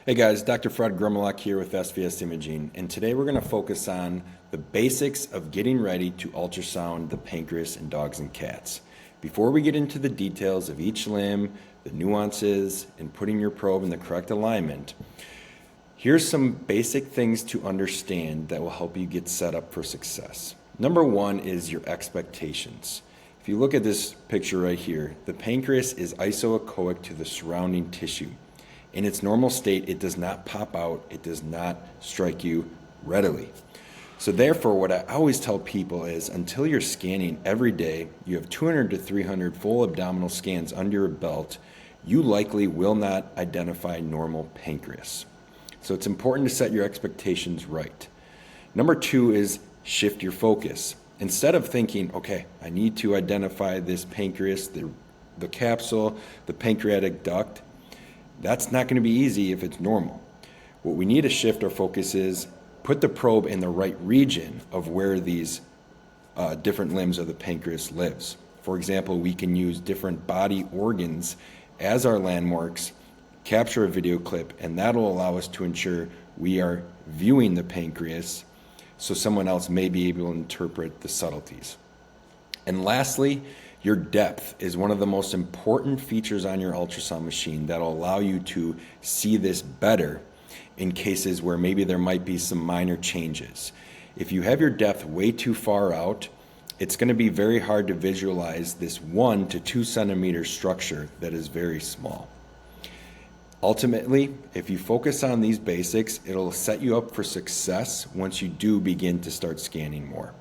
Hey guys, Dr. Fred Gromalak here with SVS Imaging, and today we're going to focus on the basics of getting ready to ultrasound the pancreas in dogs and cats. Before we get into the details of each limb, the nuances, and putting your probe in the correct alignment, here's some basic things to understand that will help you get set up for success. Number one is your expectations. If you look at this picture right here, the pancreas is isoechoic to the surrounding tissue. In its normal state, it does not pop out, it does not strike you readily. So therefore, what I always tell people is until you're scanning every day, you have 200 to 300 full abdominal scans under your belt, you likely will not identify normal pancreas. So it's important to set your expectations right. Number two is shift your focus. Instead of thinking, okay, I need to identify this pancreas, the capsule, the pancreatic duct, that's not going to be easy if it's normal. What we need to shift our focus is put the probe in the right region of where these different limbs of the pancreas lives. For example, we can use different body organs as our landmarks, capture a video clip, and that'll allow us to ensure we are viewing the pancreas so someone else may be able to interpret the subtleties. And lastly, your depth is one of the most important features on your ultrasound machine that will allow you to see this better in cases where maybe there might be some minor changes. If you have your depth way too far out, it's going to be very hard to visualize this 1 to 2 centimeter structure that is very small. Ultimately, if you focus on these basics, it'll set you up for success once you do begin to start scanning more.